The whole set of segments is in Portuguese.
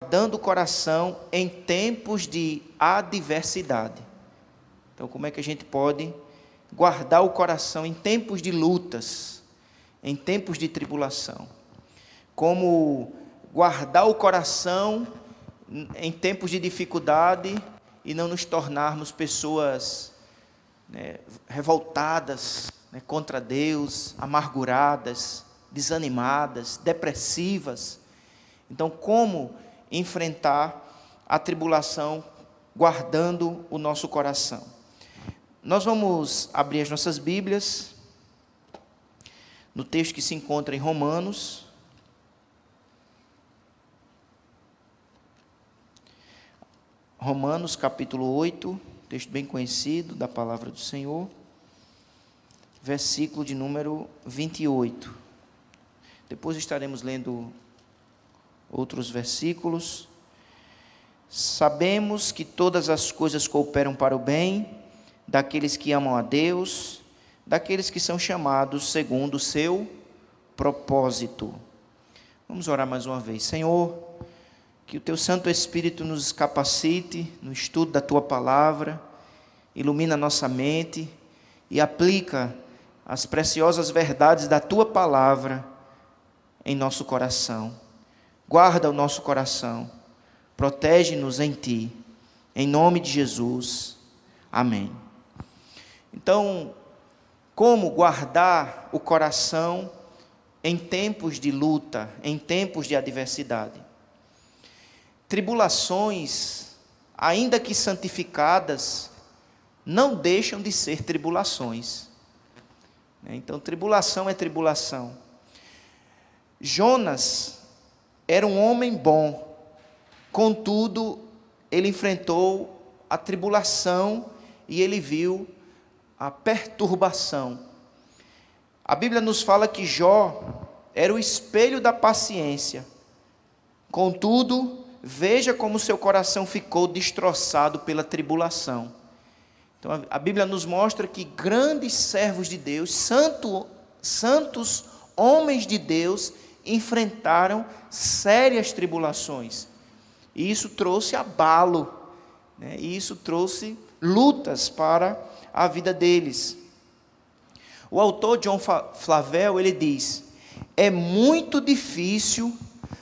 dando o coração em tempos de adversidade. Então, como é que a gente pode guardar o coração em tempos de lutas, em tempos de tribulação? Como guardar o coração em tempos de dificuldade e não nos tornarmos pessoas, revoltadas, contra Deus, amarguradas, desanimadas, depressivas. Então, como enfrentar a tribulação guardando o nosso coração? Nós vamos abrir as nossas Bíblias no texto que se encontra em Romanos. Romanos capítulo 8, texto bem conhecido da palavra do Senhor, versículo de número 28. Depois estaremos lendo outros versículos. Sabemos que todas as coisas cooperam para o bem daqueles que amam a Deus, daqueles que são chamados segundo o seu propósito. Vamos orar mais uma vez. Senhor, que o Teu Santo Espírito nos capacite no estudo da Tua palavra, ilumina a nossa mente e aplica as preciosas verdades da Tua palavra em nosso coração. Guarda o nosso coração, protege-nos em Ti, em nome de Jesus. Amém. Então, como guardar o coração em tempos de luta, em tempos de adversidade? Tribulações, ainda que santificadas, não deixam de ser tribulações. Então, tribulação é tribulação. Jonas era um homem bom, contudo, ele enfrentou a tribulação e ele viu a perturbação. A Bíblia nos fala que Jó era o espelho da paciência. Contudo, veja como seu coração ficou destroçado pela tribulação. Então, a Bíblia nos mostra que grandes servos de Deus, santos homens de Deus, enfrentaram sérias tribulações. E isso trouxe abalo, e isso trouxe lutas para a vida deles. O autor John Flavel, ele diz: é muito difícil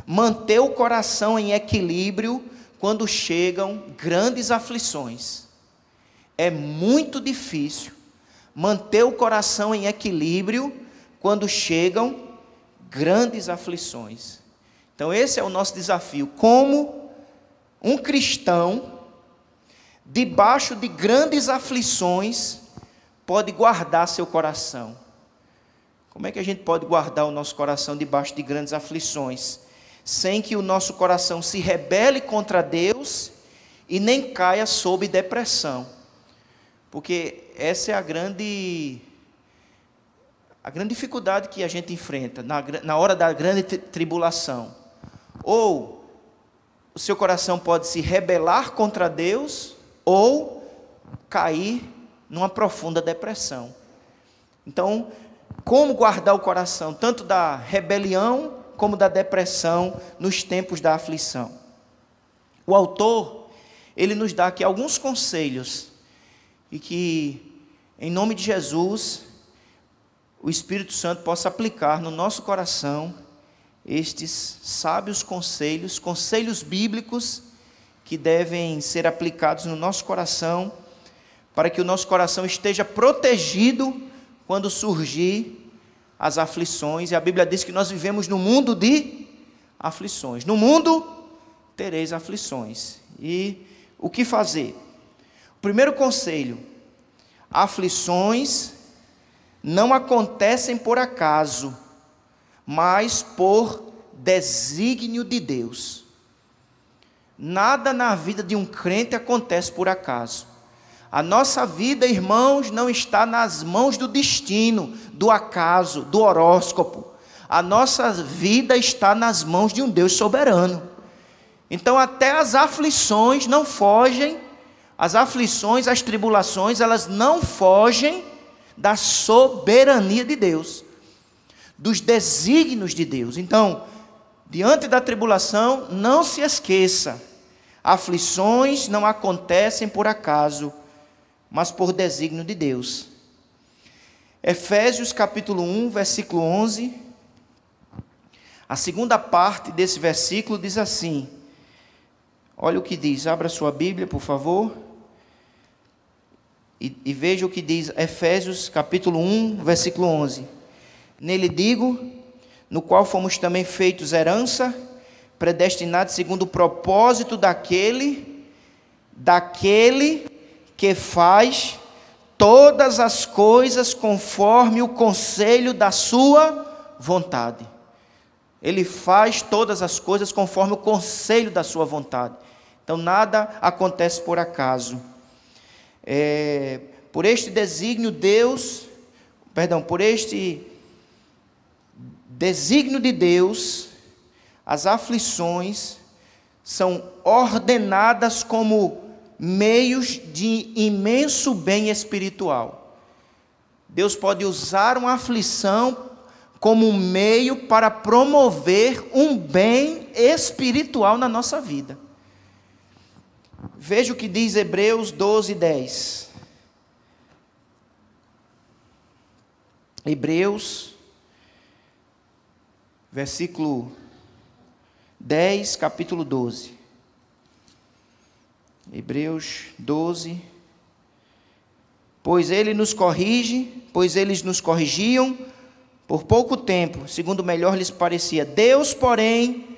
manter o coração em equilíbrio quando chegam grandes aflições. É muito difícil manter o coração em equilíbrio quando chegam grandes aflições. Então esse é o nosso desafio, como um cristão, debaixo de grandes aflições, pode guardar seu coração. Como é que a gente pode guardar o nosso coração debaixo de grandes aflições, sem que o nosso coração se rebele contra Deus e nem caia sob depressão? Porque essa é a grande dificuldade que a gente enfrenta na hora da grande tribulação. Ou o seu coração pode se rebelar contra Deus, ou cair numa profunda depressão. Então, como guardar o coração, tanto da rebelião como da depressão, nos tempos da aflição? O autor, ele nos dá aqui alguns conselhos, e que, em nome de Jesus, o Espírito Santo possa aplicar no nosso coração estes sábios conselhos bíblicos, que devem ser aplicados no nosso coração, para que o nosso coração esteja protegido quando surgir as aflições. E a Bíblia diz que nós vivemos no mundo de aflições. No mundo tereis aflições. E o que fazer? O primeiro conselho: aflições não acontecem por acaso, mas por desígnio de Deus. Nada na vida de um crente acontece por acaso. A nossa vida, irmãos, não está nas mãos do destino, do acaso, do horóscopo. A nossa vida está nas mãos de um Deus soberano. Então, até as aflições não fogem, as tribulações, elas não fogem da soberania de Deus, dos desígnios de Deus. Então, Diante da tribulação, não se esqueça, aflições não acontecem por acaso, mas por desígnio de Deus. Efésios capítulo 1, versículo 11, a segunda parte desse versículo diz assim, olha o que diz, abra sua Bíblia, por favor, e veja o que diz Efésios capítulo 1, versículo 11. Nele digo, no qual fomos também feitos herança, predestinados segundo o propósito daquele que faz todas as coisas conforme o conselho da sua vontade. Ele faz todas as coisas conforme o conselho da sua vontade. Então nada acontece por acaso. Por este desígnio desígnio de Deus, as aflições são ordenadas como meios de imenso bem espiritual. Deus pode usar uma aflição como um meio para promover um bem espiritual na nossa vida. Veja o que diz Hebreus 12, 10. Hebreus, versículo 10, capítulo 12. Hebreus 12. Pois eles nos corrigiam por pouco tempo, segundo melhor lhes parecia. Deus, porém,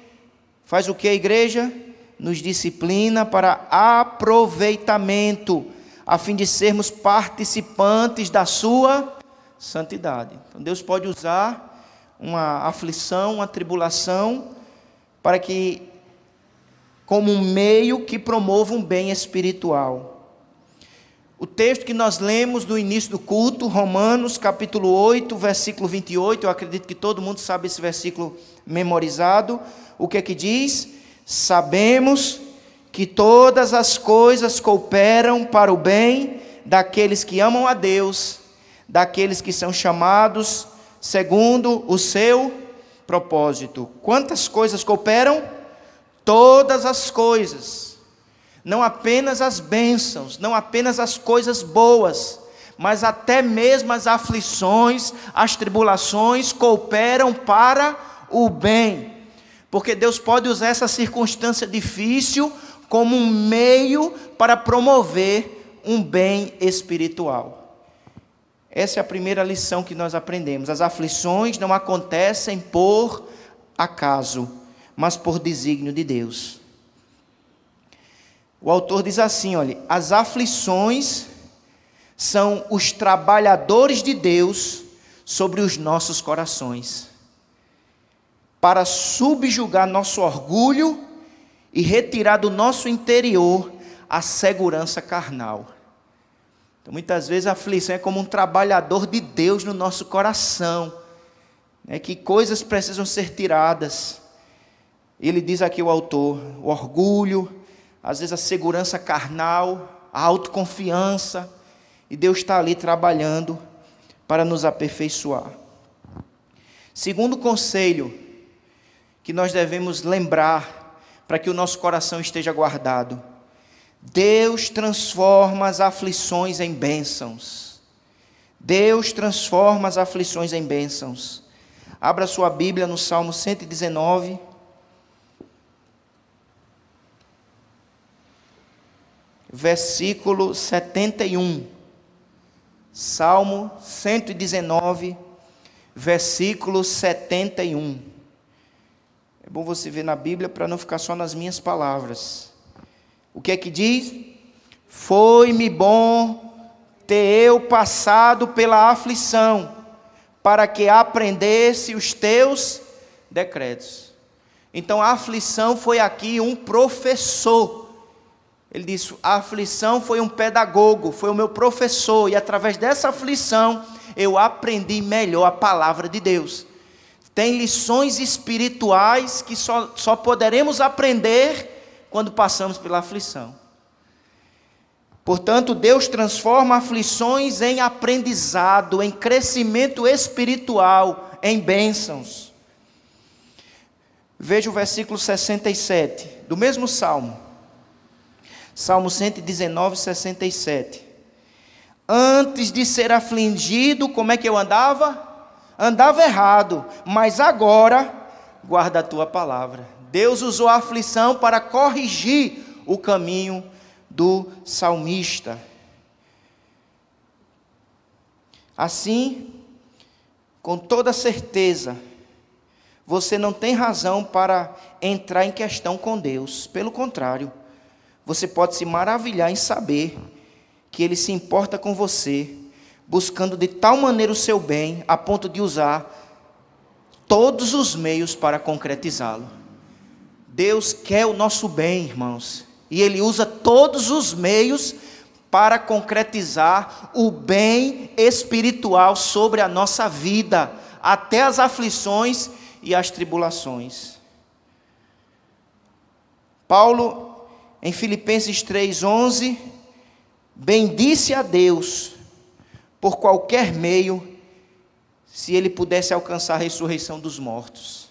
faz o que a igreja? Nos disciplina para aproveitamento, a fim de sermos participantes da sua santidade. Então Deus pode usar uma aflição, uma tribulação, para que, como um meio que promova um bem espiritual. O texto que nós lemos no início do culto, Romanos capítulo 8, versículo 28, eu acredito que todo mundo sabe esse versículo memorizado. O que é que diz? Sabemos que todas as coisas cooperam para o bem daqueles que amam a Deus, daqueles que são chamados segundo o seu propósito. Quantas coisas cooperam? Todas as coisas. Não apenas as bênçãos, não apenas as coisas boas, mas até mesmo as aflições, as tribulações cooperam para o bem. Porque Deus pode usar essa circunstância difícil como um meio para promover um bem espiritual. Essa é a primeira lição que nós aprendemos. As aflições não acontecem por acaso, mas por desígnio de Deus. O autor diz assim, olha, as aflições são os trabalhadores de Deus sobre os nossos corações, para subjugar nosso orgulho e retirar do nosso interior a segurança carnal. Então, muitas vezes a aflição é como um trabalhador de Deus no nosso coração, né, que coisas precisam ser tiradas. Ele diz aqui o autor, o orgulho, às vezes a segurança carnal, a autoconfiança, e Deus está ali trabalhando para nos aperfeiçoar. Segundo conselho que nós devemos lembrar para que o nosso coração esteja guardado: Deus transforma as aflições em bênçãos. Deus transforma as aflições em bênçãos. Abra sua Bíblia no Salmo 119. Versículo 71. Salmo 119, versículo 71. É bom você ver na Bíblia para não ficar só nas minhas palavras. O que é que diz? Foi-me bom ter eu passado pela aflição, para que aprendesse os teus decretos. Então a aflição foi aqui um professor. Ele diz, a aflição foi um pedagogo, foi o meu professor, e através dessa aflição eu aprendi melhor a palavra de Deus. Tem lições espirituais que só poderemos aprender quando passamos pela aflição. Portanto, Deus transforma aflições em aprendizado, em crescimento espiritual, em bênçãos. Veja o versículo 67, do mesmo Salmo. Salmo 119, 67. Antes de ser afligido, como é que eu andava? Andava errado, mas agora guarda a tua palavra. Deus usou a aflição para corrigir o caminho do salmista. Assim, com toda certeza, você não tem razão para entrar em questão com Deus. Pelo contrário, você pode se maravilhar em saber que Ele se importa com você, buscando de tal maneira o seu bem, a ponto de usar todos os meios para concretizá-lo. Deus quer o nosso bem, irmãos, e Ele usa todos os meios para concretizar o bem espiritual sobre a nossa vida, até as aflições e as tribulações. Paulo, em Filipenses 3:11, bendisse a Deus por qualquer meio, se ele pudesse alcançar a ressurreição dos mortos.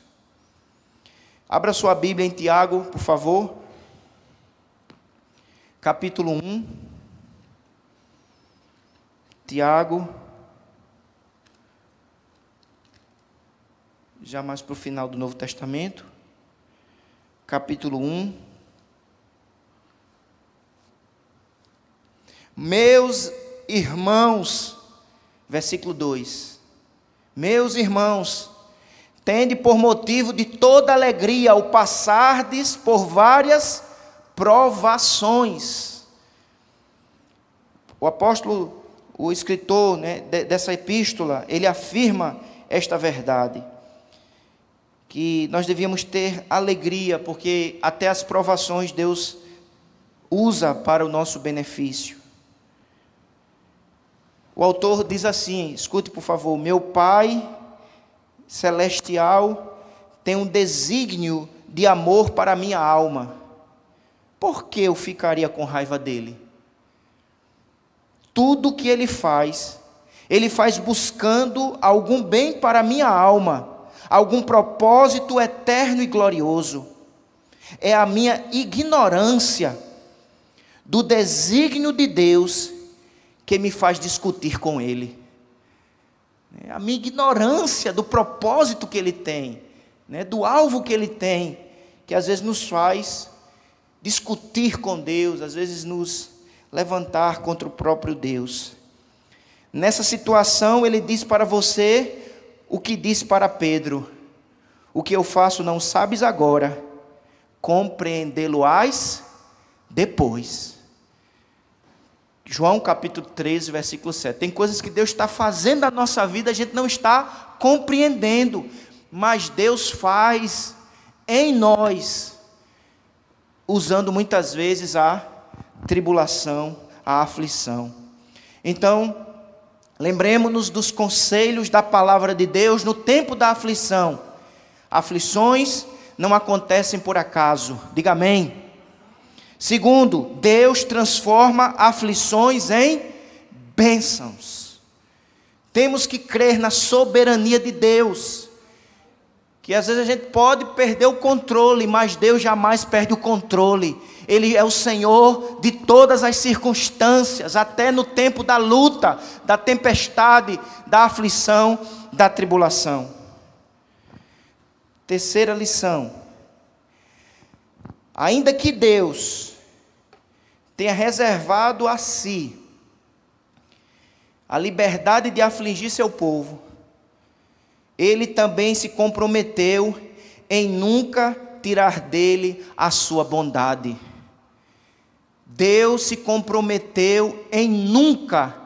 Abra sua Bíblia em Tiago, por favor. Capítulo 1. Tiago. Já mais para o final do Novo Testamento. Capítulo 1. Meus irmãos, versículo 2. Meus irmãos, tende por motivo de toda alegria o passardes por várias provações. O apóstolo, o escritor, dessa epístola, ele afirma esta verdade, que nós devíamos ter alegria, porque até as provações Deus usa para o nosso benefício. O autor diz assim, escute por favor: meu Pai celestial tem um desígnio de amor para a minha alma. Por que eu ficaria com raiva dele? Tudo que ele faz buscando algum bem para a minha alma, algum propósito eterno e glorioso. É a minha ignorância do desígnio de Deus que me faz discutir com Ele. A minha ignorância do propósito que Ele tem, do alvo que Ele tem, que às vezes nos faz discutir com Deus, às vezes nos levantar contra o próprio Deus. Nessa situação, Ele diz para você o que disse para Pedro: o que eu faço não sabes agora, compreendê-lo-ás depois. João capítulo 13, versículo 7. Tem coisas que Deus está fazendo na nossa vida, a gente não está compreendendo, mas Deus faz em nós, usando muitas vezes a tribulação, a aflição. Então, lembremos-nos dos conselhos da palavra de Deus no tempo da aflição. Aflições não acontecem por acaso. Diga amém. Segundo, Deus transforma aflições em bênçãos. Temos que crer na soberania de Deus, que às vezes a gente pode perder o controle, mas Deus jamais perde o controle. Ele é o Senhor de todas as circunstâncias, até no tempo da luta, da tempestade, da aflição, da tribulação. Terceira lição: ainda que Deus tenha reservado a si a liberdade de afligir seu povo, Ele também se comprometeu em nunca tirar dele a sua bondade. Deus se comprometeu em nunca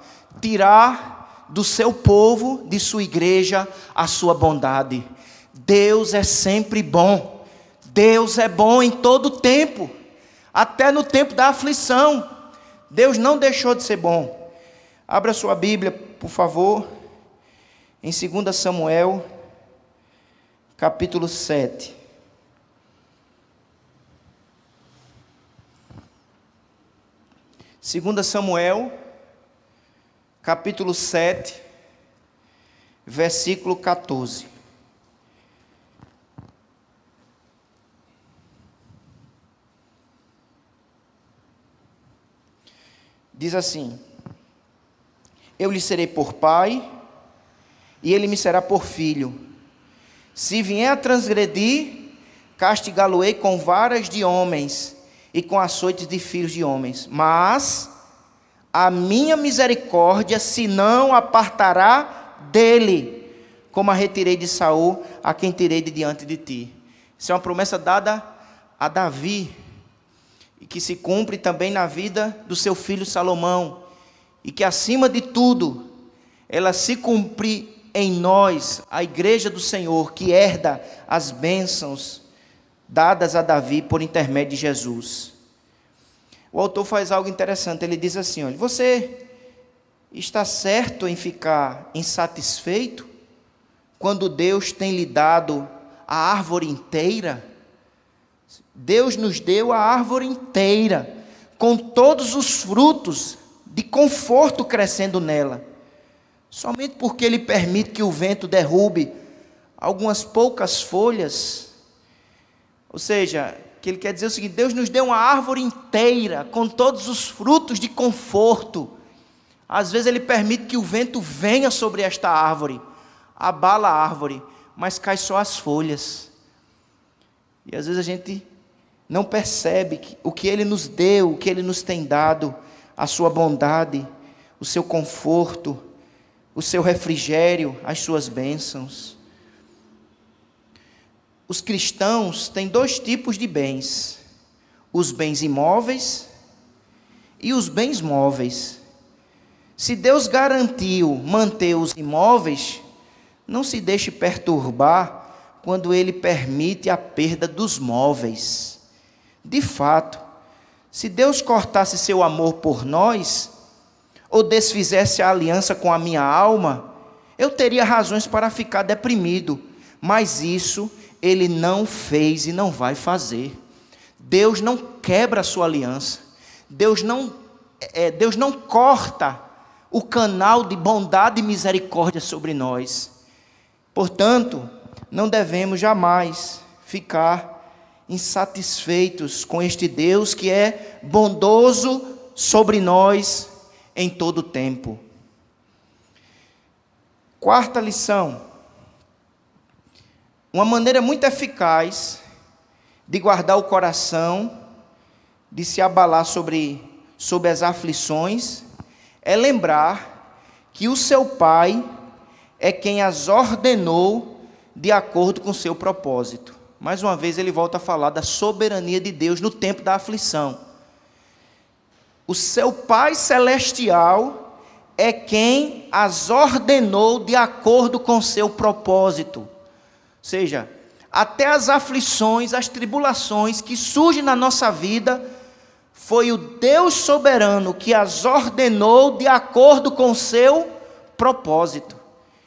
tirar do seu povo, de sua igreja, a sua bondade. Deus é sempre bom. Deus é bom em todo tempo, até no tempo da aflição. Deus não deixou de ser bom. Abra sua Bíblia, por favor, em 2 Samuel, capítulo 7. Segunda Samuel, capítulo 7, versículo 14. diz assim: eu lhe serei por pai, e ele me será por filho. Se vier a transgredir, castigá-lo-ei com varas de homens e com açoites de filhos de homens. Mas a minha misericórdia se não apartará dele, como a retirei de Saul, a quem tirei de diante de ti. Isso é uma promessa dada a Davi, e que se cumpre também na vida do seu filho Salomão, e que acima de tudo, ela se cumpre em nós, a igreja do Senhor, que herda as bênçãos dadas a Davi por intermédio de Jesus. O autor faz algo interessante, ele diz assim: olha, você está certo em ficar insatisfeito quando Deus tem lhe dado a árvore inteira? Deus nos deu a árvore inteira, com todos os frutos de conforto crescendo nela. Somente porque Ele permite que o vento derrube algumas poucas folhas. Ou seja, que Ele quer dizer o seguinte: Deus nos deu uma árvore inteira, com todos os frutos de conforto. Às vezes Ele permite que o vento venha sobre esta árvore, abala a árvore, mas cai só as folhas. E às vezes a gente não percebe o que Ele nos deu, o que Ele nos tem dado, a sua bondade, o seu conforto, o seu refrigério, as suas bênçãos. Os cristãos têm dois tipos de bens: os bens imóveis e os bens móveis. Se Deus garantiu manter os imóveis, não se deixe perturbar quando Ele permite a perda dos móveis. De fato, se Deus cortasse seu amor por nós, ou desfizesse a aliança com a minha alma, eu teria razões para ficar deprimido, mas isso Ele não fez e não vai fazer. Deus não quebra a sua aliança, Deus não corta o canal de bondade e misericórdia sobre nós. Portanto, não devemos jamais ficar insatisfeitos com este Deus que é bondoso sobre nós em todo o tempo. Quarta lição: uma maneira muito eficaz de guardar o coração, de se abalar sobre as aflições, é lembrar que o seu Pai é quem as ordenou de acordo com o seu propósito. Mais uma vez ele volta a falar da soberania de Deus no tempo da aflição. O seu Pai Celestial é quem as ordenou de acordo com o seu propósito. Ou seja, até as aflições, as tribulações que surgem na nossa vida, foi o Deus soberano que as ordenou de acordo com o seu propósito.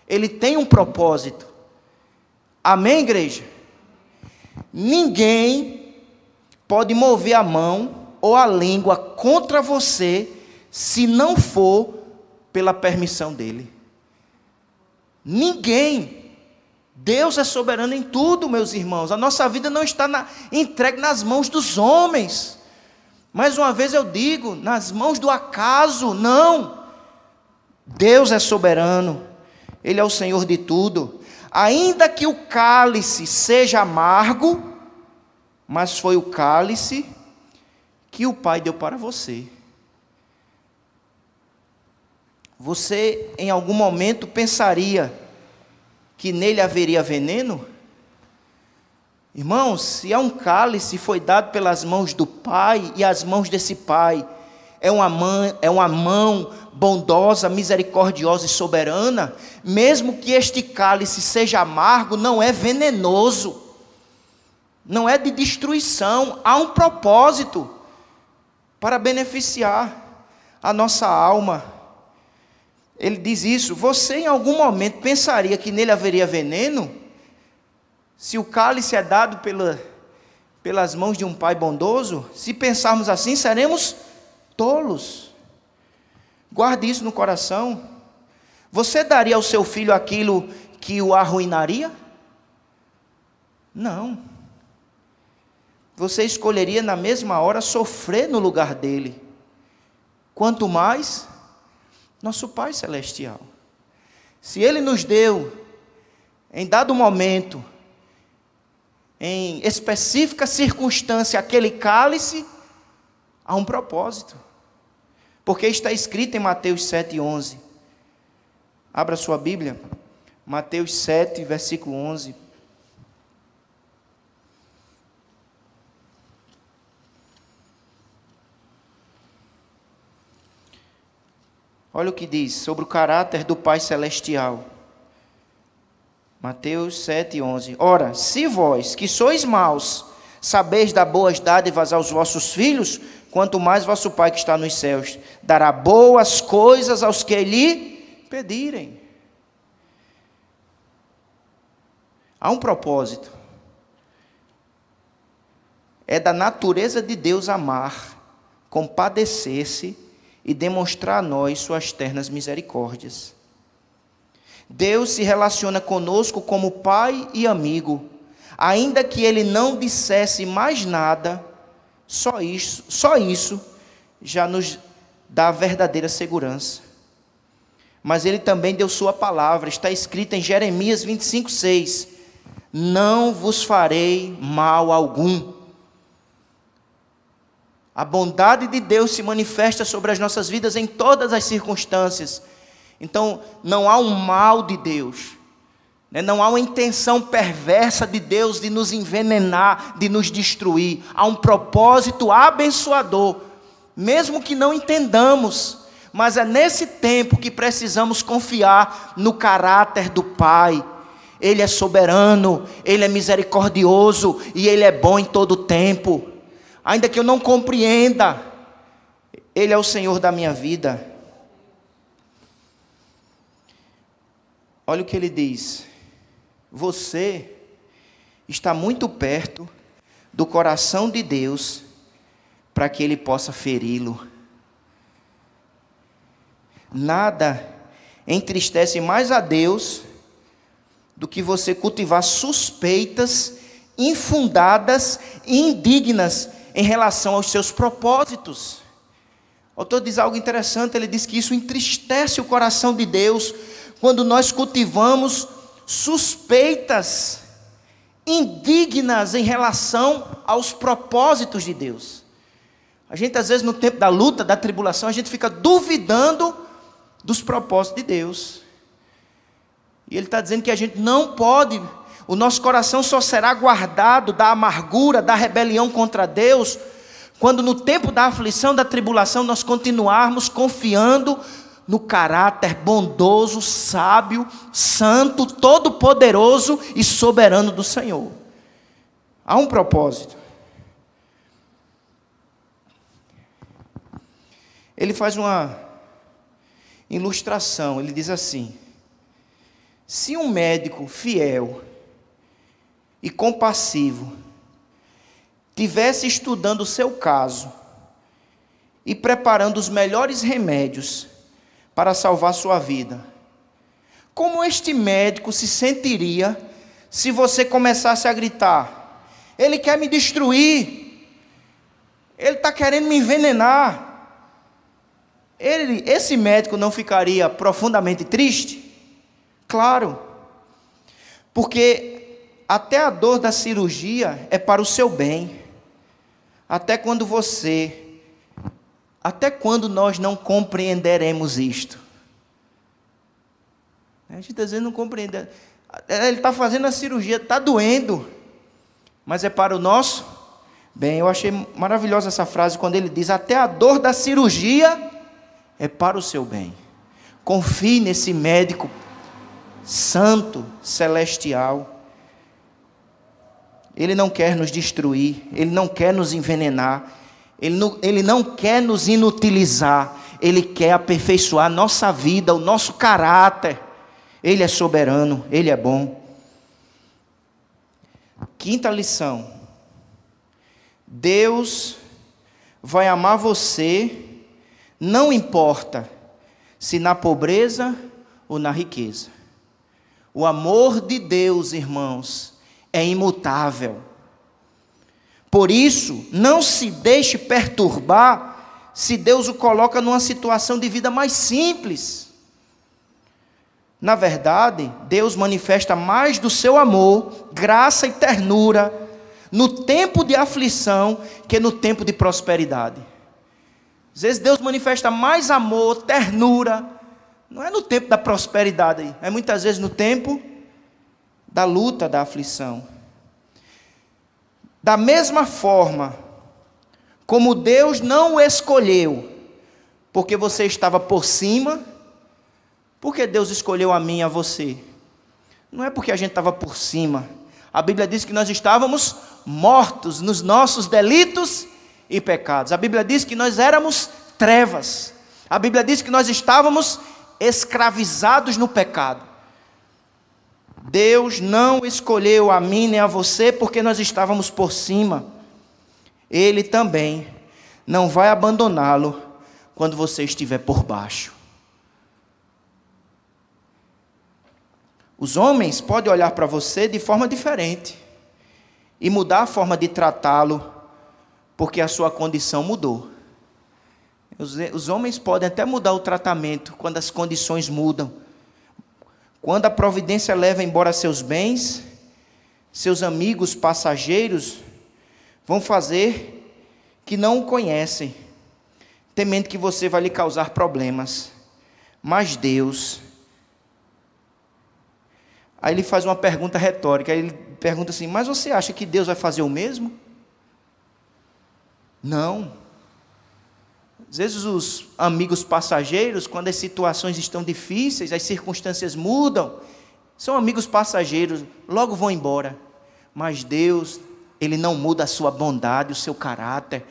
Ele tem um propósito. Amém, igreja? Ninguém pode mover a mão ou a língua contra você, se não for pela permissão dele. Ninguém. Deus é soberano em tudo, meus irmãos. A nossa vida não está entregue nas mãos dos homens. Mais uma vez eu digo, nas mãos do acaso, não. Deus é soberano, Ele é o Senhor de tudo. Ainda que o cálice seja amargo, mas foi o cálice que o Pai deu para você. Você em algum momento pensaria que nele haveria veneno? Irmãos, se é um cálice, foi dado pelas mãos do Pai, e as mãos desse Pai é uma mão bondosa, misericordiosa e soberana, mesmo que este cálice seja amargo, não é venenoso, não é de destruição, há um propósito para beneficiar a nossa alma. Ele diz isso: você em algum momento pensaria que nele haveria veneno? Se o cálice é dado pelas mãos de um Pai bondoso, se pensarmos assim, seremos tolos. Guarde isso no coração. Você daria ao seu filho aquilo que o arruinaria? Não. Você escolheria na mesma hora sofrer no lugar dele. quanto mais nosso Pai Celestial. Se Ele nos deu, em dado momento, em específica circunstância, aquele cálice, há um propósito. Porque está escrito em Mateus 7,11. Abra sua Bíblia. Mateus 7, versículo 11. Olha o que diz sobre o caráter do Pai Celestial. Mateus 7,11. Ora, se vós, que sois maus, sabeis dar boas dádivas aos vossos filhos, quanto mais vosso Pai que está nos céus dará boas coisas aos que lhe pedirem. Há um propósito. É da natureza de Deus amar, compadecer-se e demonstrar a nós suas ternas misericórdias. Deus se relaciona conosco como pai e amigo, ainda que Ele não dissesse mais nada, só isso já nos dá verdadeira segurança. Mas Ele também deu sua palavra, está escrita em Jeremias 25:6, não vos farei mal algum. A bondade de Deus se manifesta sobre as nossas vidas em todas as circunstâncias. Então, não há um mal de Deus, não há uma intenção perversa de Deus de nos envenenar, de nos destruir. Há um propósito abençoador, mesmo que não entendamos, mas é nesse tempo que precisamos confiar no caráter do Pai. Ele é soberano, Ele é misericordioso e Ele é bom em todo o tempo. Ainda que eu não compreenda, Ele é o Senhor da minha vida. Olha o que Ele diz: você está muito perto do coração de Deus para que Ele possa feri-lo. Nada entristece mais a Deus do que você cultivar suspeitas infundadas e indignas em relação aos seus propósitos. O autor diz algo interessante, ele diz que isso entristece o coração de Deus, quando nós cultivamos suspeitas indignas em relação aos propósitos de Deus. A gente às vezes no tempo da luta, da tribulação, a gente fica duvidando dos propósitos de Deus. E ele está dizendo que a gente não pode, o nosso coração só será guardado da amargura, da rebelião contra Deus, quando no tempo da aflição, da tribulação, nós continuarmos confiando no caráter bondoso, sábio, santo, todo-poderoso e soberano do Senhor. Há um propósito. Ele faz uma ilustração, ele diz assim: se um médico fiel e compassivo tivesse estudando o seu caso e preparando os melhores remédios para salvar sua vida, como este médico se sentiria se você começasse a gritar: ele quer me destruir, ele está querendo me envenenar? Esse médico não ficaria profundamente triste? Claro, porque até a dor da cirurgia é para o seu bem. Até quando nós não compreenderemos isto? A gente às vezes não compreende. Ele está fazendo a cirurgia, está doendo, mas é para o nosso bem. Eu achei maravilhosa essa frase quando ele diz: até a dor da cirurgia é para o seu bem. Confie nesse médico santo, celestial. Ele não quer nos destruir, Ele não quer nos envenenar, Ele não quer nos inutilizar, Ele quer aperfeiçoar nossa vida, o nosso caráter. Ele é soberano, Ele é bom. Quinta lição: Deus vai amar você, não importa se na pobreza ou na riqueza. O amor de Deus, irmãos, é imutável. Por isso, não se deixe perturbar se Deus o coloca numa situação de vida mais simples. Na verdade, Deus manifesta mais do seu amor, graça e ternura no tempo de aflição que no tempo de prosperidade. Às vezes Deus manifesta mais amor, ternura, não é no tempo da prosperidade, é muitas vezes no tempo da luta, da aflição. Da mesma forma, como Deus não o escolheu, porque você estava por cima, porque Deus escolheu a mim e a você? Não é porque a gente estava por cima. A Bíblia diz que nós estávamos mortos nos nossos delitos e pecados. A Bíblia diz que nós éramos trevas. A Bíblia diz que nós estávamos escravizados no pecado. Deus não escolheu a mim nem a você porque nós estávamos por cima. Ele também não vai abandoná-lo quando você estiver por baixo. Os homens podem olhar para você de forma diferente e mudar a forma de tratá-lo, porque a sua condição mudou. Os homens podem até mudar o tratamento quando as condições mudam. Quando a providência leva embora seus bens, seus amigos passageiros vão fazer que não o conhecem, temendo que você vai lhe causar problemas. Mas Deus... Aí ele faz uma pergunta retórica, aí ele pergunta assim, mas você acha que Deus vai fazer o mesmo? Não. Às vezes os amigos passageiros, quando as situações estão difíceis, as circunstâncias mudam, são amigos passageiros, logo vão embora. Mas Deus, Ele não muda a sua bondade, o seu caráter.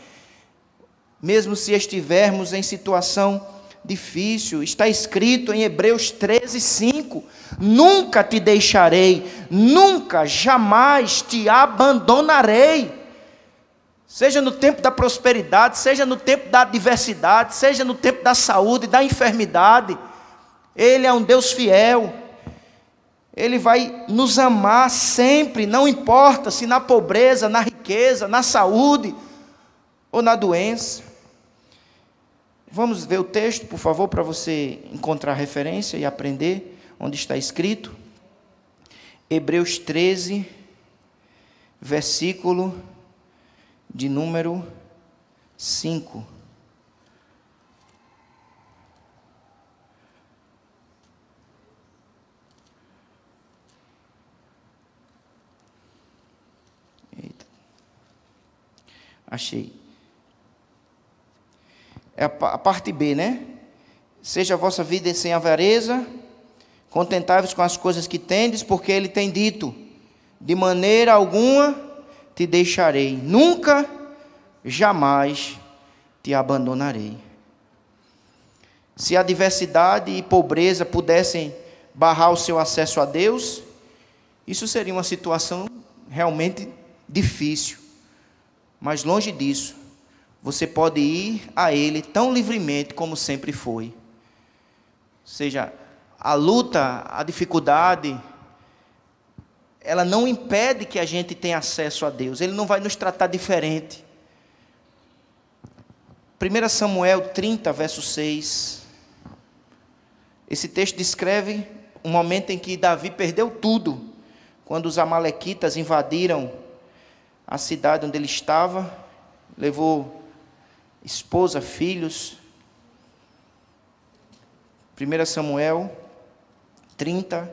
Mesmo se estivermos em situação difícil, está escrito em Hebreus 13:5, nunca te deixarei, nunca, jamais te abandonarei. Seja no tempo da prosperidade, seja no tempo da adversidade, seja no tempo da saúde, da enfermidade, Ele é um Deus fiel. Ele vai nos amar sempre, não importa se na pobreza, na riqueza, na saúde ou na doença. Vamos ver o texto, por favor, para você encontrar referência e aprender onde está escrito. Hebreus 13, versículo de número 5. Eita. Achei. É a parte B, né? Seja a vossa vida sem avareza, contentai-vos com as coisas que tendes, porque Ele tem dito, de maneira alguma te deixarei, nunca, jamais te abandonarei. Se a adversidade e pobreza pudessem barrar o seu acesso a Deus, isso seria uma situação realmente difícil. Mas longe disso, você pode ir a Ele tão livremente como sempre foi. Ou seja, a luta, a dificuldade, ela não impede que a gente tenha acesso a Deus. Ele não vai nos tratar diferente. 1 Samuel 30, verso 6. Esse texto descreve um momento em que Davi perdeu tudo, quando os amalequitas invadiram a cidade onde ele estava, levou esposa, filhos. 1 Samuel 30,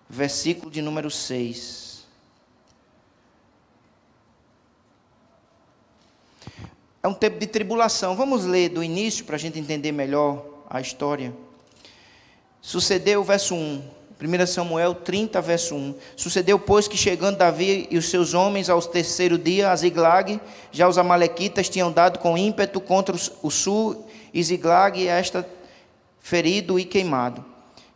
versículo de número 6. É um tempo de tribulação. Vamos ler do início para a gente entender melhor a história. Sucedeu, verso 1. 1 Samuel 30, verso 1. Sucedeu, pois, que chegando Davi e os seus homens ao terceiro dia a Ziglag, já os amalequitas tinham dado com ímpeto contra o sul, e Ziglag esta ferido e queimado.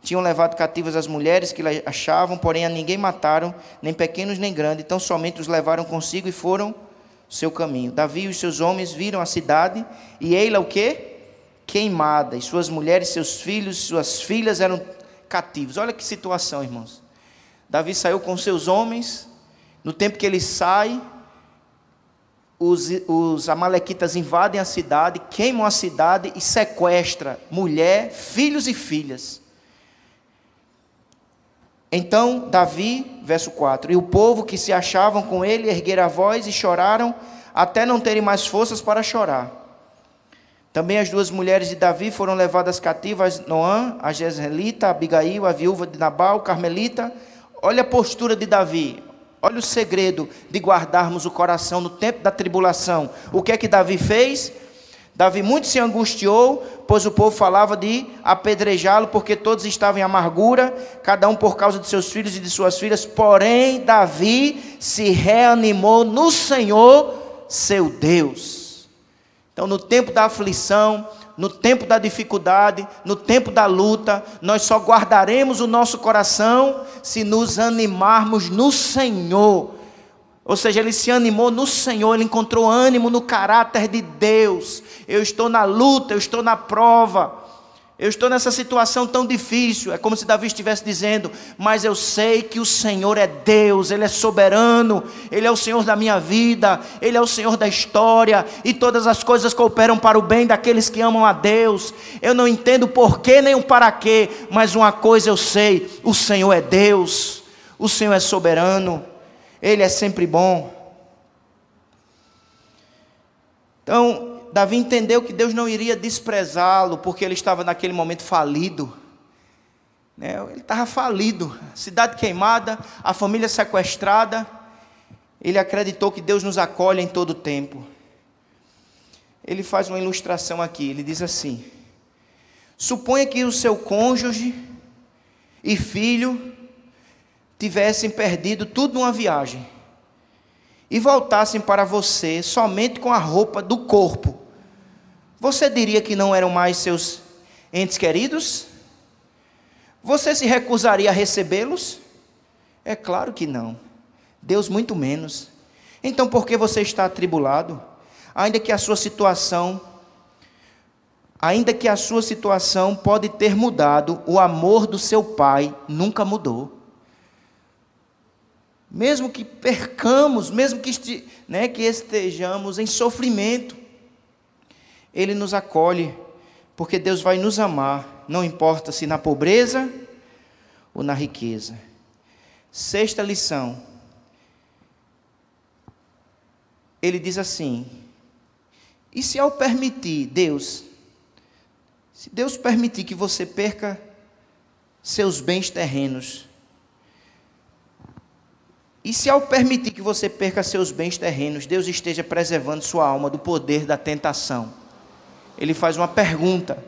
Tinham levado cativas as mulheres que lá achavam, porém a ninguém mataram, nem pequenos nem grandes, tão somente os levaram consigo e foram seu caminho. Davi e os seus homens viram a cidade, e ei-la o quê? Queimada, e suas mulheres, seus filhos, suas filhas eram cativos. Olha que situação, irmãos. Davi saiu com seus homens. No tempo que ele sai, os amalequitas invadem a cidade, queimam a cidade e sequestram mulher, filhos e filhas. Então Davi, verso 4, e o povo que se achavam com ele ergueram a voz e choraram, até não terem mais forças para chorar. Também as 2 mulheres de Davi foram levadas cativas, Noã, a Jezreelita, Abigail, a viúva de Nabal, Carmelita. Olha a postura de Davi, olha o segredo de guardarmos o coração no tempo da tribulação. O que é que Davi fez? Davi muito se angustiou, pois o povo falava de apedrejá-lo, porque todos estavam em amargura, cada um por causa de seus filhos e de suas filhas. Porém, Davi se reanimou no Senhor, seu Deus. Então, no tempo da aflição, no tempo da dificuldade, no tempo da luta, nós só guardaremos o nosso coração se nos animarmos no Senhor. Ou seja, ele se animou no Senhor, ele encontrou ânimo no caráter de Deus. Eu estou na luta, eu estou na prova, eu estou nessa situação tão difícil. É como se Davi estivesse dizendo, mas eu sei que o Senhor é Deus, Ele é soberano, Ele é o Senhor da minha vida, Ele é o Senhor da história, e todas as coisas cooperam para o bem daqueles que amam a Deus. Eu não entendo porquê nem o para quê, mas uma coisa eu sei, o Senhor é Deus, o Senhor é soberano, Ele é sempre bom. Então, Davi entendeu que Deus não iria desprezá-lo, porque ele estava naquele momento falido. Ele estava falido, cidade queimada, a família sequestrada. Ele acreditou que Deus nos acolhe em todo tempo. Ele faz uma ilustração aqui, ele diz assim: suponha que o seu cônjuge e filho tivessem perdido tudo numa viagem e voltassem para você somente com a roupa do corpo. Você diria que não eram mais seus entes queridos? Você se recusaria a recebê-los? É claro que não. Deus muito menos. Então por que você está atribulado? Ainda que a sua situação pode ter mudado, o amor do seu Pai nunca mudou. Mesmo que percamos, mesmo que estejamos em sofrimento, Ele nos acolhe, porque Deus vai nos amar, não importa se na pobreza ou na riqueza. 6ª lição, ele diz assim: e se ao permitir se Deus permitir que você perca seus bens terrenos, e se ao permitir que você perca seus bens terrenos, Deus esteja preservando sua alma do poder da tentação? Ele faz uma pergunta,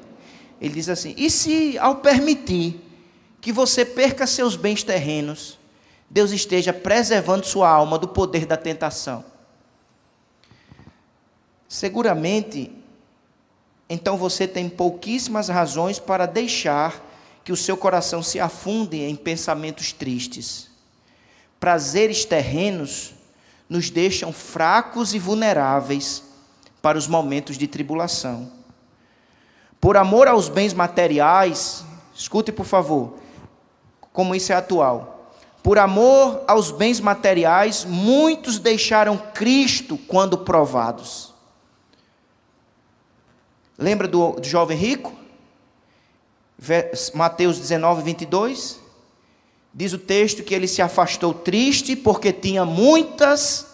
ele diz assim: e se ao permitir que você perca seus bens terrenos, Deus esteja preservando sua alma do poder da tentação? Seguramente, então você tem pouquíssimas razões para deixar que o seu coração se afunde em pensamentos tristes. Prazeres terrenos nos deixam fracos e vulneráveis para os momentos de tribulação. Por amor aos bens materiais, escute por favor, como isso é atual. Por amor aos bens materiais, muitos deixaram Cristo quando provados. Lembra do jovem rico? Mateus 19, 22. Diz o texto que ele se afastou triste porque tinha muitas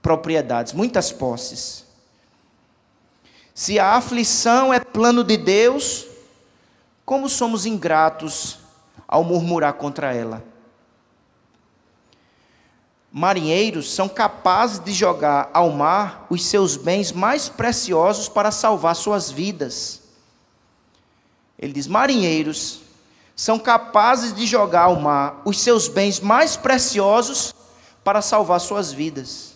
propriedades, muitas posses. Se a aflição é plano de Deus, como somos ingratos ao murmurar contra ela? Marinheiros são capazes de jogar ao mar os seus bens mais preciosos para salvar suas vidas. Ele diz: marinheiros são capazes de jogar ao mar os seus bens mais preciosos para salvar suas vidas.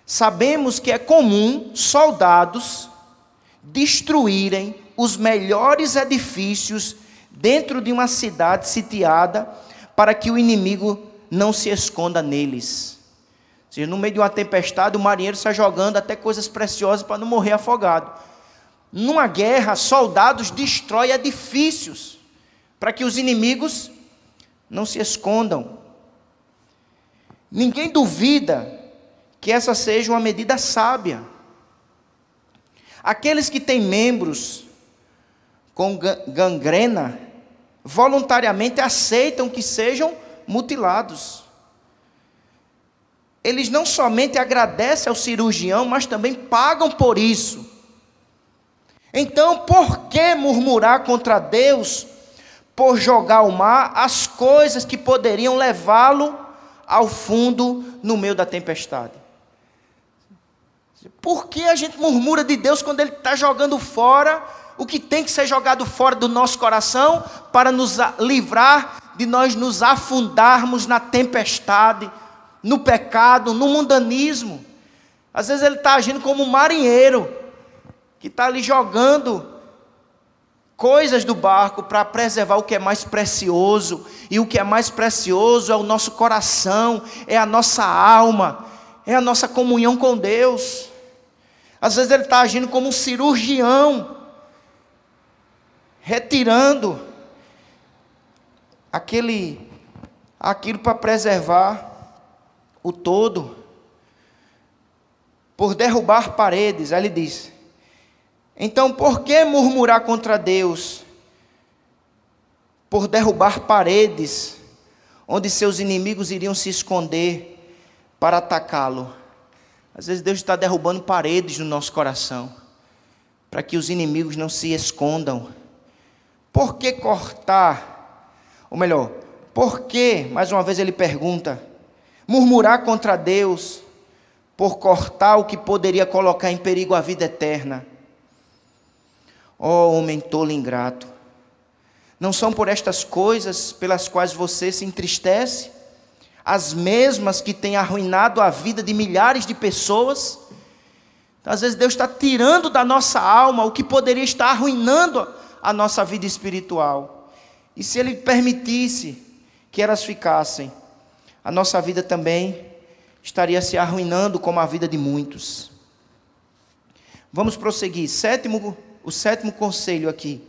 Sabemos que é comum soldados destruírem os melhores edifícios dentro de uma cidade sitiada para que o inimigo não se esconda neles. Ou seja, no meio de uma tempestade, o marinheiro está jogando até coisas preciosas para não morrer afogado. Numa guerra, soldados destroem edifícios para que os inimigos não se escondam. Ninguém duvida que essa seja uma medida sábia. Aqueles que têm membros com gangrena, voluntariamente aceitam que sejam mutilados. Eles não somente agradecem ao cirurgião, mas também pagam por isso. Então, por que murmurar contra Deus por jogar ao mar as coisas que poderiam levá-lo ao fundo no meio da tempestade? Por que a gente murmura de Deus quando Ele está jogando fora o que tem que ser jogado fora do nosso coração para nos livrar de nós nos afundarmos na tempestade, no pecado, no mundanismo? Às vezes Ele está agindo como um marinheiro que está ali jogando coisas do barco para preservar o que é mais precioso, e o que é mais precioso é o nosso coração, é a nossa alma, é a nossa comunhão com Deus. Às vezes Ele está agindo como um cirurgião, retirando aquilo para preservar o todo, por derrubar paredes. Aí Ele diz: então, por que murmurar contra Deus por derrubar paredes onde seus inimigos iriam se esconder para atacá-lo? Às vezes Deus está derrubando paredes no nosso coração para que os inimigos não se escondam. Por que cortar? Ou melhor, por que, mais uma vez ele pergunta, murmurar contra Deus por cortar o que poderia colocar em perigo a vida eterna? Ó homem tolo e ingrato, não são por estas coisas pelas quais você se entristece, as mesmas que têm arruinado a vida de milhares de pessoas? Então, às vezes Deus está tirando da nossa alma o que poderia estar arruinando a nossa vida espiritual. E se Ele permitisse que elas ficassem, a nossa vida também estaria se arruinando como a vida de muitos. Vamos prosseguir. O sétimo conselho aqui.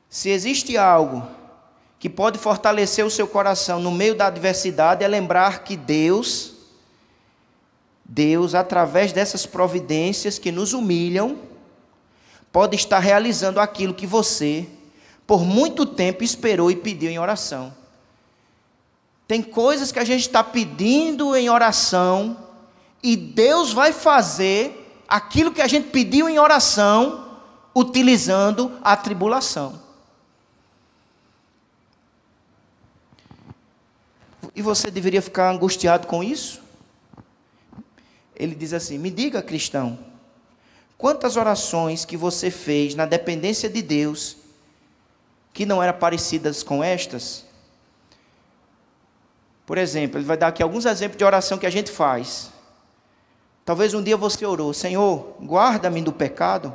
Se existe algo que pode fortalecer o seu coração no meio da adversidade, é lembrar que Deus, através dessas providências que nos humilham, pode estar realizando aquilo que você, por muito tempo, esperou e pediu em oração. Tem coisas que a gente está pedindo em oração, e Deus vai fazer aquilo que a gente pediu em oração, utilizando a tribulação. E você deveria ficar angustiado com isso? Ele diz assim: me diga, cristão, quantas orações que você fez na dependência de Deus, que não eram parecidas com estas? Por exemplo, ele vai dar aqui alguns exemplos de oração que a gente faz. Talvez um dia você orou: Senhor, guarda-me do pecado.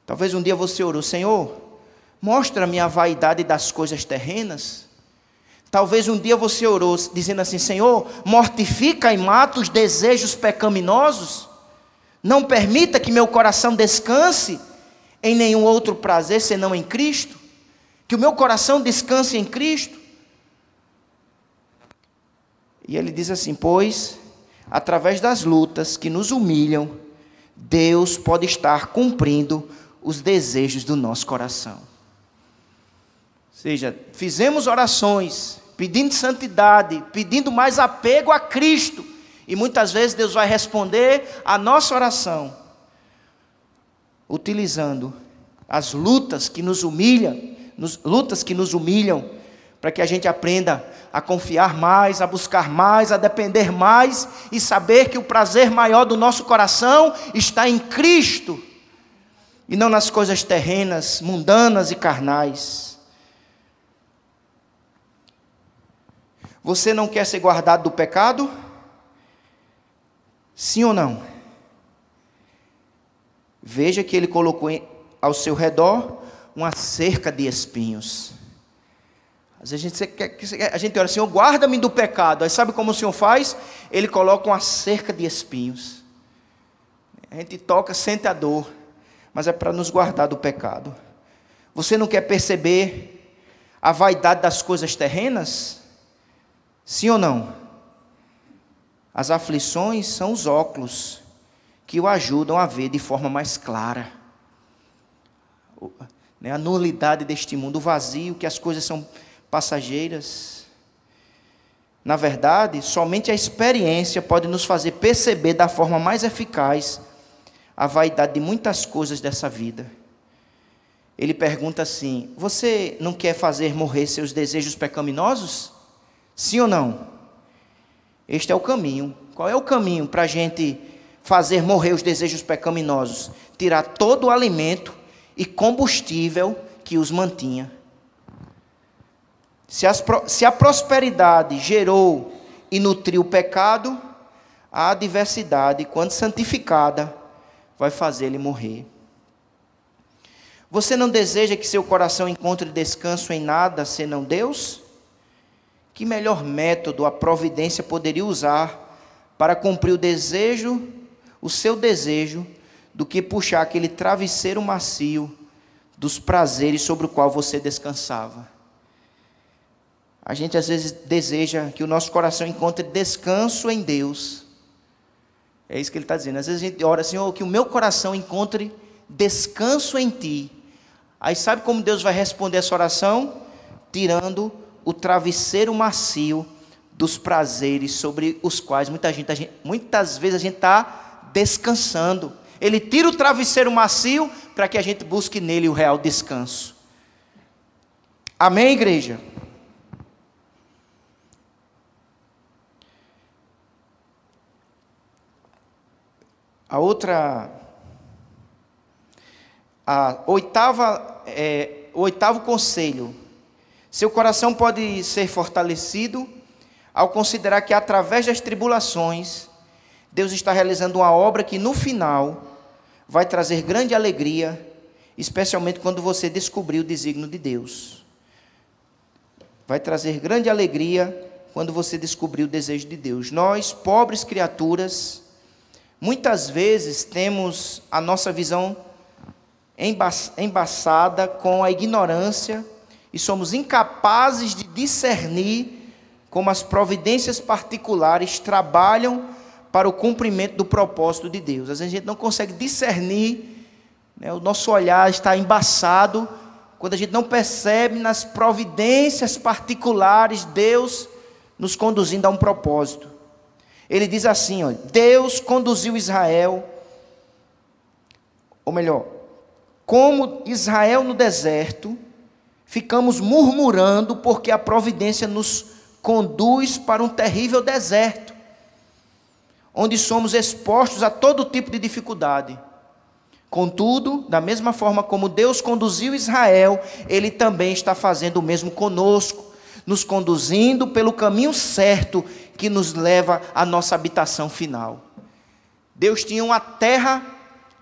Talvez um dia você orou: Senhor, mostra-me a vaidade das coisas terrenas. Talvez um dia você orou dizendo assim: Senhor, mortifica e mata os desejos pecaminosos. Não permita que meu coração descanse em nenhum outro prazer senão em Cristo. Que o meu coração descanse em Cristo. E ele diz assim: pois, através das lutas que nos humilham, Deus pode estar cumprindo os desejos do nosso coração. Ou seja, fizemos orações pedindo santidade, pedindo mais apego a Cristo, e muitas vezes Deus vai responder a nossa oração utilizando as lutas que nos humilham, para que a gente aprenda a confiar mais, a buscar mais, a depender mais, e saber que o prazer maior do nosso coração está em Cristo, e não nas coisas terrenas, mundanas e carnais. Você não quer ser guardado do pecado? Sim ou não? Veja que ele colocou ao seu redor uma cerca de espinhos. Às vezes a gente ora: Senhor, guarda-me do pecado. Aí sabe como o Senhor faz? Ele coloca uma cerca de espinhos. A gente toca, sente a dor, mas é para nos guardar do pecado. Você não quer perceber a vaidade das coisas terrenas? Sim ou não? As aflições são os óculos que o ajudam a ver de forma mais clara. A nulidade deste mundo, o vazio, que as coisas são passageiras. Na verdade, somente a experiência pode nos fazer perceber da forma mais eficaz a vaidade de muitas coisas dessa vida. Ele pergunta assim: você não quer fazer morrer seus desejos pecaminosos? Sim ou não? Este é o caminho. Qual é o caminho para a gente fazer morrer os desejos pecaminosos? Tirar todo o alimento e combustível que os mantinha. Se a prosperidade gerou e nutriu o pecado, a adversidade, quando santificada, vai fazer ele morrer. Você não deseja que seu coração encontre descanso em nada senão Deus? Que melhor método a providência poderia usar para cumprir o seu desejo, do que puxar aquele travesseiro macio dos prazeres sobre o qual você descansava? A gente às vezes deseja que o nosso coração encontre descanso em Deus. É isso que ele está dizendo. Às vezes a gente ora, Senhor, que o meu coração encontre descanso em Ti. Aí sabe como Deus vai responder essa oração? Tirando o travesseiro macio dos prazeres sobre os quais muitas vezes a gente está descansando. Ele tira o travesseiro macio para que a gente busque nele o real descanso. Amém, igreja? O oitavo conselho: seu coração pode ser fortalecido ao considerar que através das tribulações, Deus está realizando uma obra que no final vai trazer grande alegria, especialmente quando você descobrir o desígnio de Deus. Vai trazer grande alegria quando você descobrir o desejo de Deus. Nós, pobres criaturas, muitas vezes temos a nossa visão embaçada com a ignorância e somos incapazes de discernir como as providências particulares trabalham para o cumprimento do propósito de Deus. Às vezes a gente não consegue discernir, o nosso olhar está embaçado quando a gente não percebe nas providências particulares Deus nos conduzindo a um propósito. Ele diz assim, Deus conduziu Israel, ou melhor, como Israel no deserto, ficamos murmurando porque a providência nos conduz para um terrível deserto, onde somos expostos a todo tipo de dificuldade. Contudo, da mesma forma como Deus conduziu Israel, Ele também está fazendo o mesmo conosco, nos conduzindo pelo caminho certo que nos leva à nossa habitação final. Deus tinha uma terra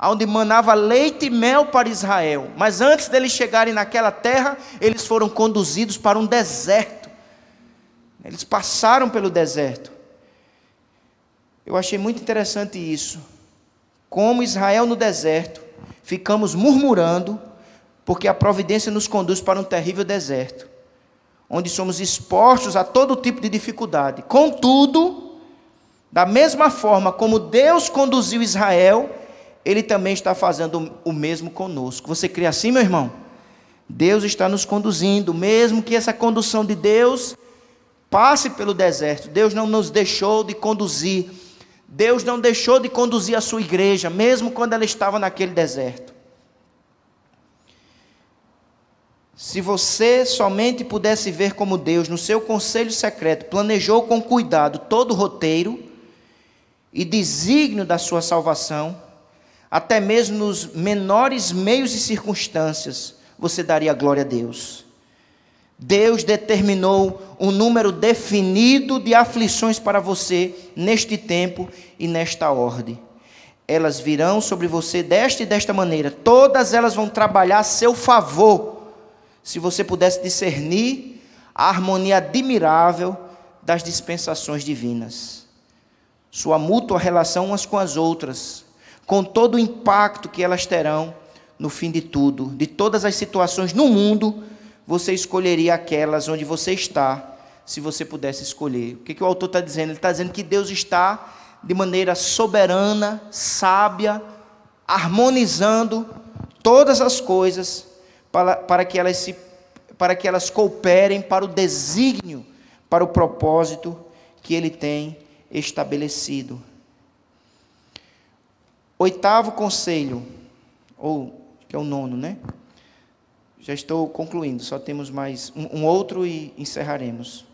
onde manava leite e mel para Israel, mas antes deles chegarem naquela terra, eles foram conduzidos para um deserto. Eles passaram pelo deserto. Eu achei muito interessante isso. Como Israel no deserto, ficamos murmurando, porque a providência nos conduz para um terrível deserto, onde somos expostos a todo tipo de dificuldade. Contudo, da mesma forma como Deus conduziu Israel, Ele também está fazendo o mesmo conosco. Você crê assim, meu irmão? Deus está nos conduzindo, mesmo que essa condução de Deus passe pelo deserto. Deus não nos deixou de conduzir. Deus não deixou de conduzir a sua igreja, mesmo quando ela estava naquele deserto. Se você somente pudesse ver como Deus, no seu conselho secreto, planejou com cuidado todo o roteiro e desígnio da sua salvação, até mesmo nos menores meios e circunstâncias, você daria glória a Deus. Deus determinou um número definido de aflições para você neste tempo e nesta ordem. Elas virão sobre você desta e desta maneira. Todas elas vão trabalhar a seu favor, se você pudesse discernir a harmonia admirável das dispensações divinas. Sua mútua relação umas com as outras, com todo o impacto que elas terão no fim de tudo. De todas as situações no mundo, você escolheria aquelas onde você está, se você pudesse escolher. O que o autor está dizendo? Ele está dizendo que Deus está de maneira soberana, sábia, harmonizando todas as coisas para que elas cooperem para o desígnio, para o propósito que Ele tem estabelecido. Oitavo conselho, ou que é o nono, né? Já estou concluindo, só temos mais um outro e encerraremos.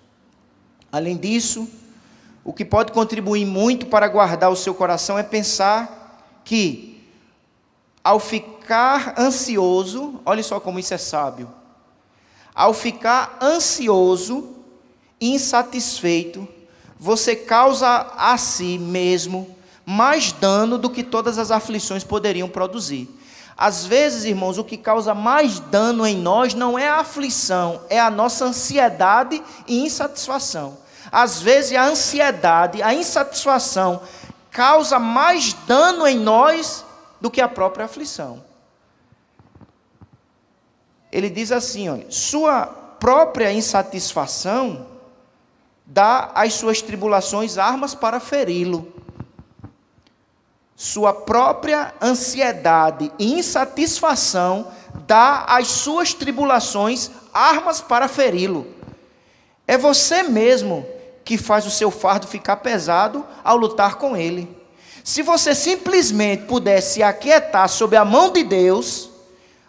Além disso, o que pode contribuir muito para guardar o seu coração é pensar que, ao ficar ansioso, olha só como isso é sábio, ao ficar ansioso e insatisfeito, você causa a si mesmo mais dano do que todas as aflições poderiam produzir. Às vezes, irmãos, o que causa mais dano em nós não é a aflição, é a nossa ansiedade e insatisfação. Às vezes a ansiedade, a insatisfação causa mais dano em nós do que a própria aflição. Ele diz assim, olha, sua própria insatisfação dá às suas tribulações armas para feri-lo. Sua própria ansiedade e insatisfação dá às suas tribulações armas para feri-lo. É você mesmo que faz o seu fardo ficar pesado ao lutar com ele. Se você simplesmente pudesse se aquietar sob a mão de Deus,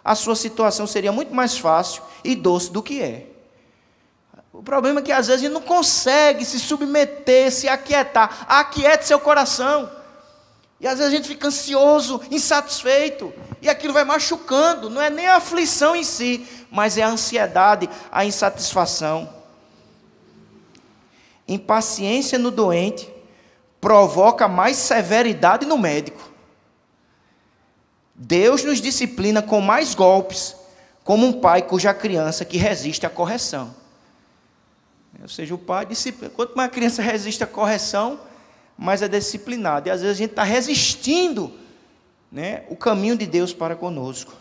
a sua situação seria muito mais fácil e doce do que é. O problema é que às vezes a gente não consegue se submeter, se aquietar. Aquiete seu coração. E às vezes a gente fica ansioso, insatisfeito, e aquilo vai machucando. Não é nem a aflição em si, mas é a ansiedade, a insatisfação. Impaciência no doente provoca mais severidade no médico. Deus nos disciplina com mais golpes, como um pai cuja criança que resiste à correção. Ou seja, o pai disciplina. Quanto mais a criança resiste à correção, mais é disciplinado. E às vezes a gente está resistindo, né, o caminho de Deus para conosco.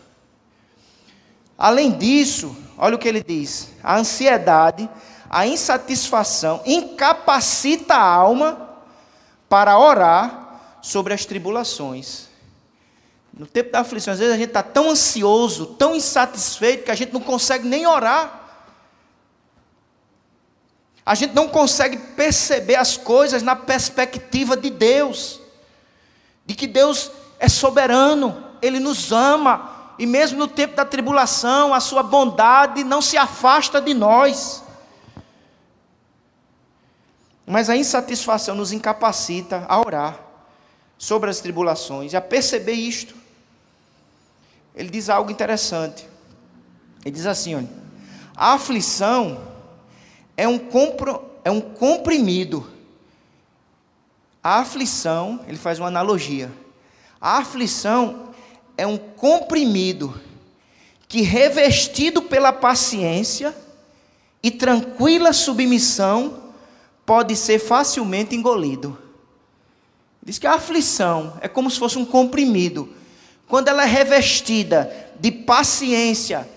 Além disso, olha o que ele diz: a ansiedade, a insatisfação incapacita a alma para orar sobre as tribulações. No tempo da aflição, às vezes a gente está tão ansioso, tão insatisfeito, que a gente não consegue nem orar. A gente não consegue perceber as coisas na perspectiva de Deus, de que Deus é soberano, Ele nos ama, e mesmo no tempo da tribulação, a sua bondade não se afasta de nós. Mas a insatisfação nos incapacita a orar sobre as tribulações e a perceber isto. Ele diz algo interessante. Ele diz assim, olha, a aflição é um comprimido. A aflição, ele faz uma analogia. A aflição é um comprimido que, revestido pela paciência e tranquila submissão, pode ser facilmente engolido. Diz que a aflição é como se fosse um comprimido. Quando ela é revestida de paciência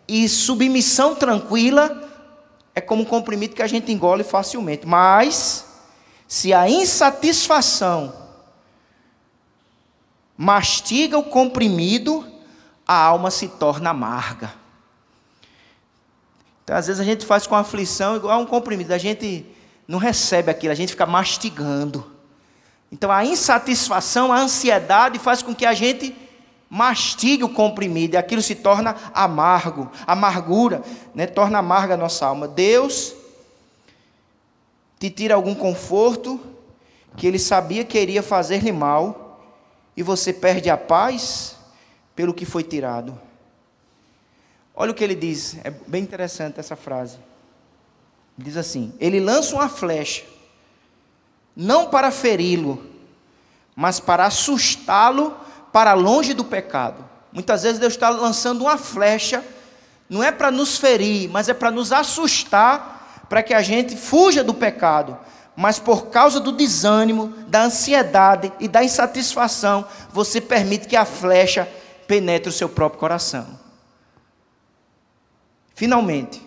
e submissão tranquila, é como um comprimido que a gente engole facilmente. Mas, se a insatisfação mastiga o comprimido, a alma se torna amarga. Então, às vezes a gente faz com a aflição igual a um comprimido. A gente não recebe aquilo, a gente fica mastigando. Então, a insatisfação, a ansiedade faz com que a gente mastigue o comprimido, e aquilo se torna amargo, amargura, né? Torna amarga a nossa alma. Deus te tira algum conforto que Ele sabia que iria fazer-lhe mal, e você perde a paz pelo que foi tirado. Olha o que ele diz, é bem interessante essa frase. Diz assim: Ele lança uma flecha, não para feri-lo, mas para assustá-lo para longe do pecado. Muitas vezes Deus está lançando uma flecha, não é para nos ferir, mas é para nos assustar, para que a gente fuja do pecado. Mas por causa do desânimo, da ansiedade e da insatisfação, você permite que a flecha penetre o seu próprio coração. Finalmente,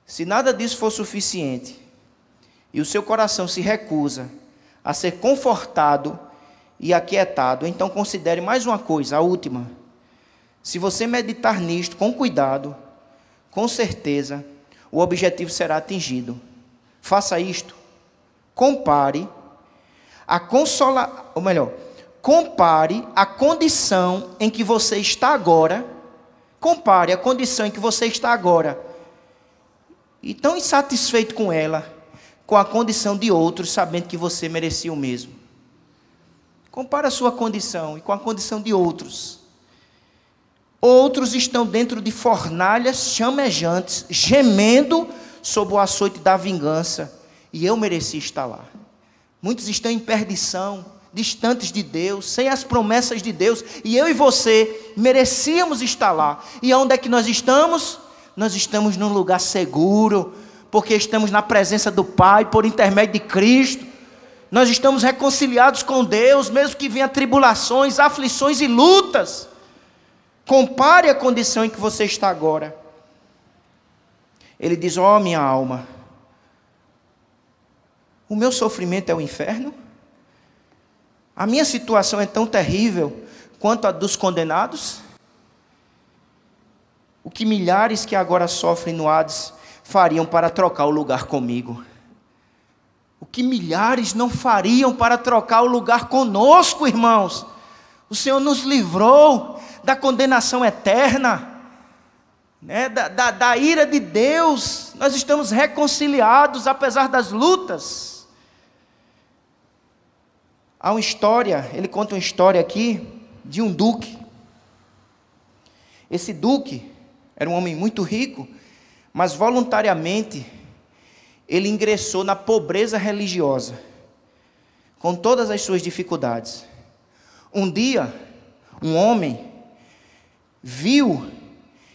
Se nada disso for suficiente, e o seu coração se recusa a ser confortado e aquietado, então considere mais uma coisa, a última. Se você meditar nisto com cuidado, com certeza, o objetivo será atingido. Faça isto. Compare a condição em que você está agora. Compare a condição em que você está agora. E tão insatisfeito com ela, com a condição de outros, sabendo que você merecia o mesmo. Compare a sua condição e com a condição de outros. Outros estão dentro de fornalhas chamejantes, gemendo sob o açoite da vingança, e eu mereci estar lá. Muitos estão em perdição, distantes de Deus, sem as promessas de Deus, e eu e você merecíamos estar lá. E onde é que nós estamos? Nós estamos num lugar seguro, porque estamos na presença do Pai, por intermédio de Cristo. Nós estamos reconciliados com Deus, mesmo que venham tribulações, aflições e lutas. Compare a condição em que você está agora. Ele diz: ó, minha alma, o meu sofrimento é o inferno? A minha situação é tão terrível quanto a dos condenados? O que milhares que agora sofrem no Hades fariam para trocar o lugar comigo? O que milhares não fariam para trocar o lugar conosco, irmãos? O Senhor nos livrou da condenação eterna, né? da ira de Deus. Nós estamos reconciliados apesar das lutas. Há uma história, ele conta uma história aqui de um duque. Esse duque era um homem muito rico, mas voluntariamente ele ingressou na pobreza religiosa, com todas as suas dificuldades. Um dia, um homem viu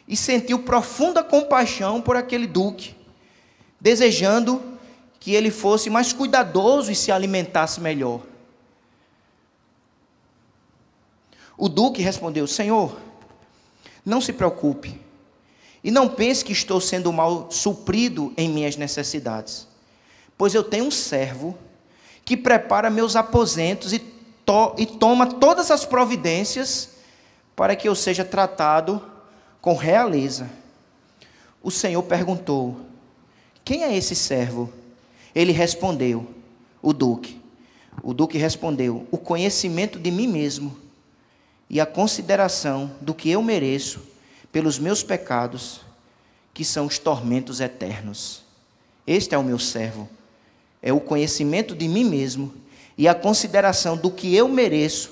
e sentiu profunda compaixão por aquele duque, desejando que ele fosse mais cuidadoso e se alimentasse melhor. O duque respondeu: Senhor, não se preocupe, e não pense que estou sendo mal suprido em minhas necessidades, pois eu tenho um servo que prepara meus aposentos e toma todas as providências para que eu seja tratado com realeza. O Senhor perguntou: quem é esse servo? Ele respondeu, o duque. O duque respondeu: o conhecimento de mim mesmo e a consideração do que eu mereço pelos meus pecados, que são os tormentos eternos. Este é o meu servo. É o conhecimento de mim mesmo e a consideração do que eu mereço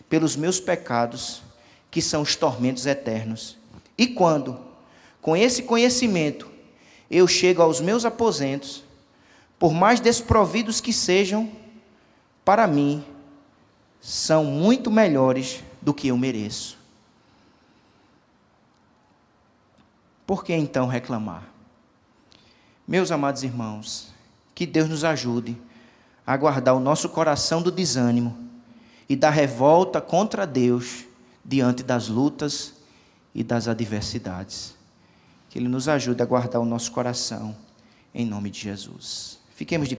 pelos meus pecados, que são os tormentos eternos. E quando, com esse conhecimento, eu chego aos meus aposentos, por mais desprovidos que sejam, para mim, são muito melhores do que eu mereço. Por que então reclamar? Meus amados irmãos, que Deus nos ajude a guardar o nosso coração do desânimo e da revolta contra Deus diante das lutas e das adversidades. Que Ele nos ajude a guardar o nosso coração, em nome de Jesus. Fiquemos de